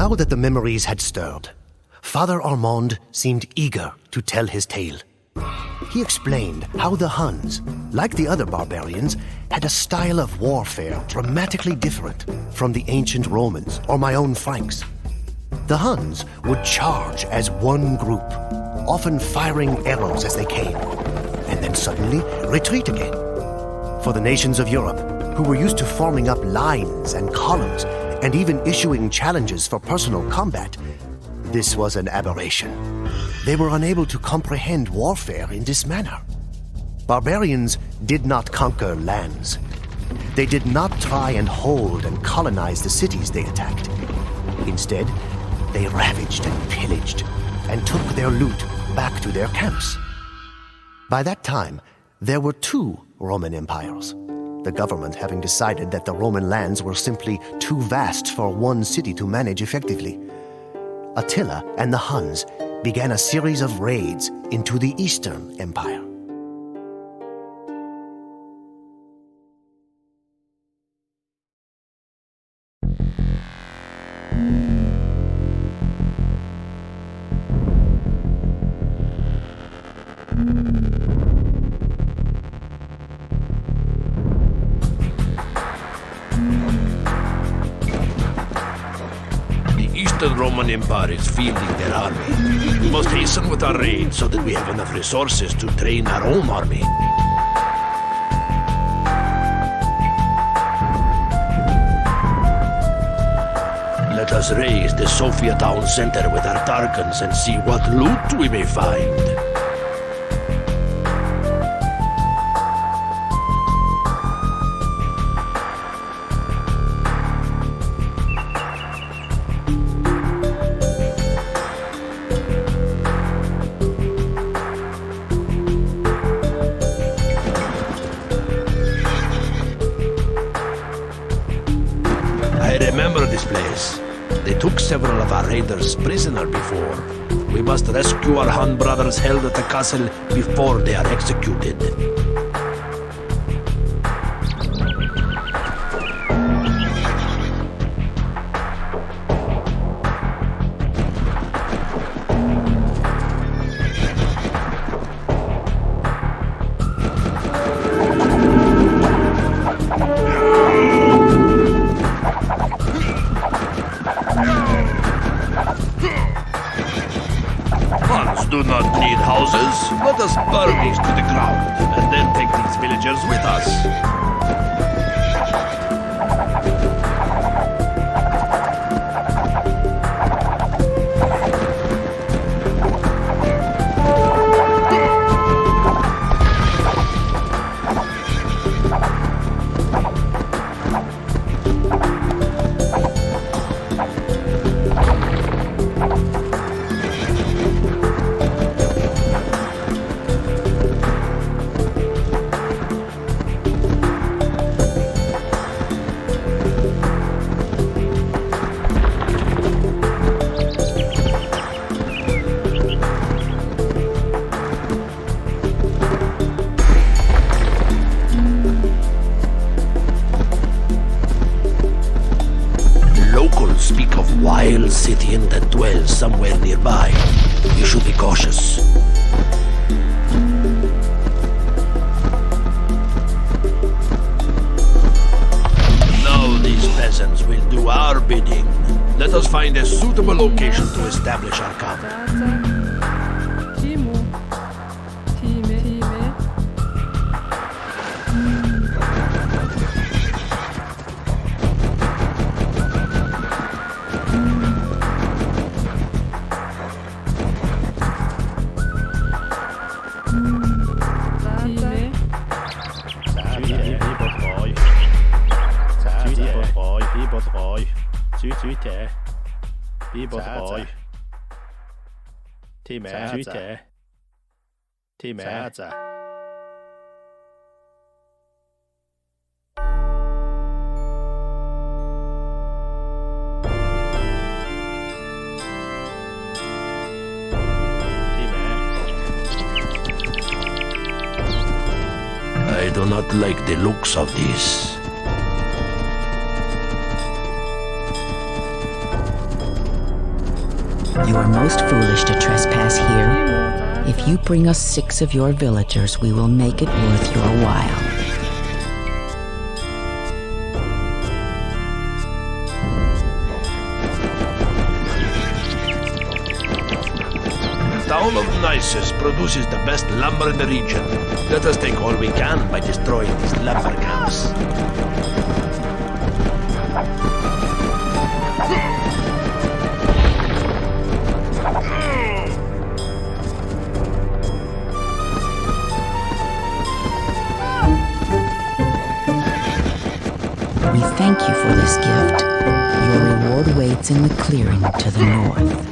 Now that the memories had stirred, Father Armand seemed eager to tell his tale. He explained how the Huns, like the other barbarians, had a style of warfare dramatically different from the ancient Romans or my own Franks. The Huns would charge as one group, often firing arrows as they came, and then suddenly retreat again. For the nations of Europe, who were used to forming up lines and columns and even issuing challenges for personal combat, this was an aberration. They were unable to comprehend warfare in this manner. Barbarians did not conquer lands. They did not try and hold and colonize the cities they attacked. Instead, they ravaged and pillaged and took their loot back to their camps. By that time, there were two Roman empires, the government having decided that the Roman lands were simply too vast for one city to manage effectively. Attila and the Huns began a series of raids into the Eastern Empire. The Roman Empire is fielding their army. We must hasten with our raid so that we have enough resources to train our own army. Let us raise the Sofia town center with our Tarkans and see what loot we may find. I remember this place. They took several of our raiders prisoner before. We must rescue our Hun brothers held at the castle before they are executed. Huns do not need houses. Let us burn these to the ground, and then take these villagers with us. Speak of wild Scythian that dwells somewhere nearby. You should be cautious. Now these peasants will do our bidding. Let us find a suitable location to establish our camp. I do not like the looks of this. You are most foolish to trespass here. If you bring us 6 of your villagers, we will make it worth your while. The town of Nisus produces the best lumber in the region. Let us take all we can by destroying these lumber camps. We thank you for this gift. Your reward waits in the clearing to the north.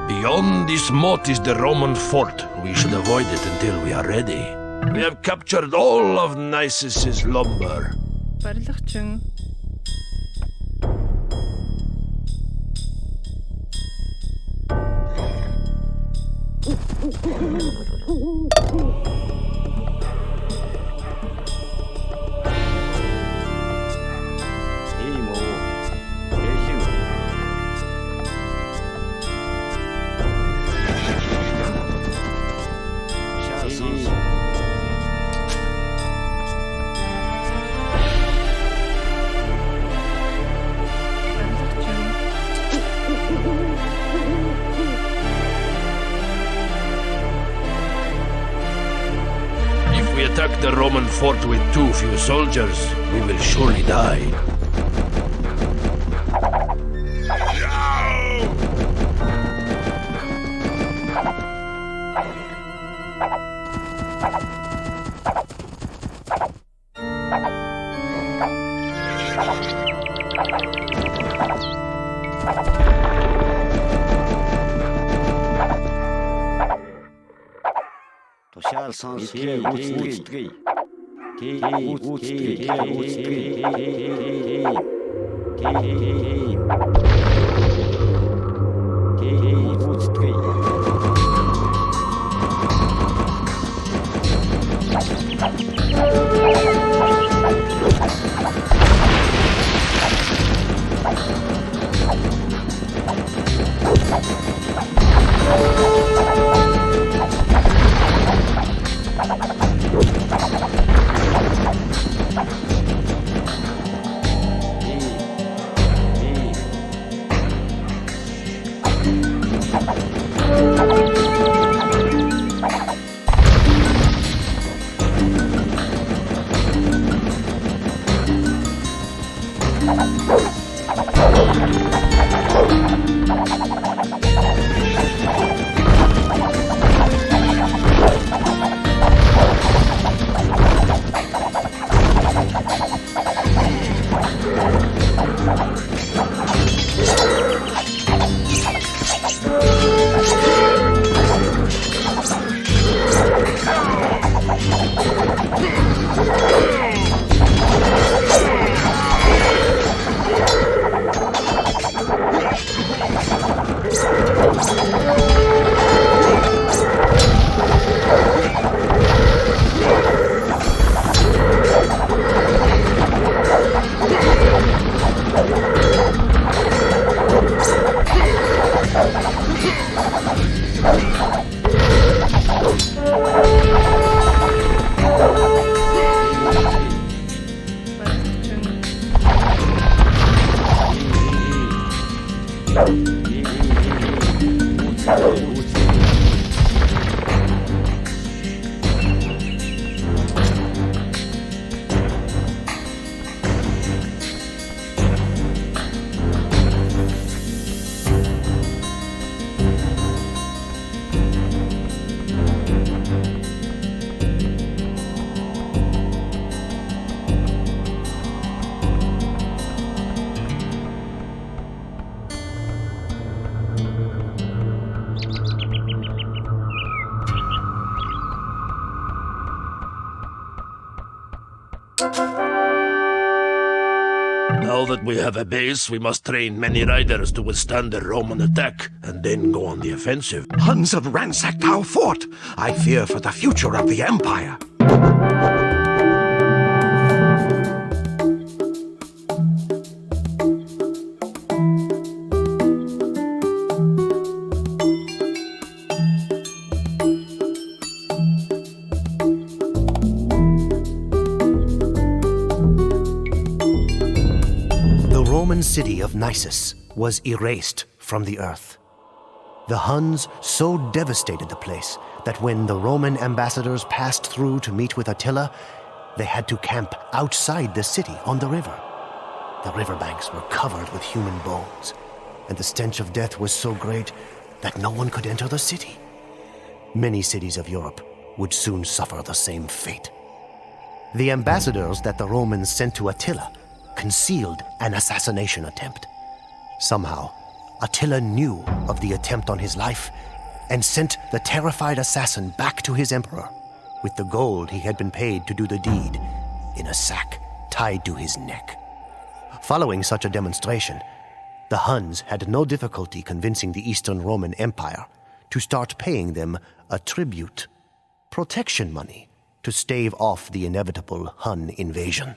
Beyond this moat is the Roman fort. We should avoid it until we are ready. We have captured all of Nisus's lumber. Барилгачин. If we attack the Roman fort with too few soldiers, we will surely die. Now that we have a base, we must train many riders to withstand the Roman attack, and then go on the offensive. Huns have ransacked our fort. I fear for the future of the Empire. The Roman city of Nisus was erased from the earth. The Huns so devastated the place that when the Roman ambassadors passed through to meet with Attila, they had to camp outside the city on the river. The riverbanks were covered with human bones, and the stench of death was so great that no one could enter the city. Many cities of Europe would soon suffer the same fate. The ambassadors that the Romans sent to Attila concealed an assassination attempt. Somehow, Attila knew of the attempt on his life and sent the terrified assassin back to his emperor with the gold he had been paid to do the deed in a sack tied to his neck. Following such a demonstration, the Huns had no difficulty convincing the Eastern Roman Empire to start paying them a tribute, protection money, to stave off the inevitable Hun invasion.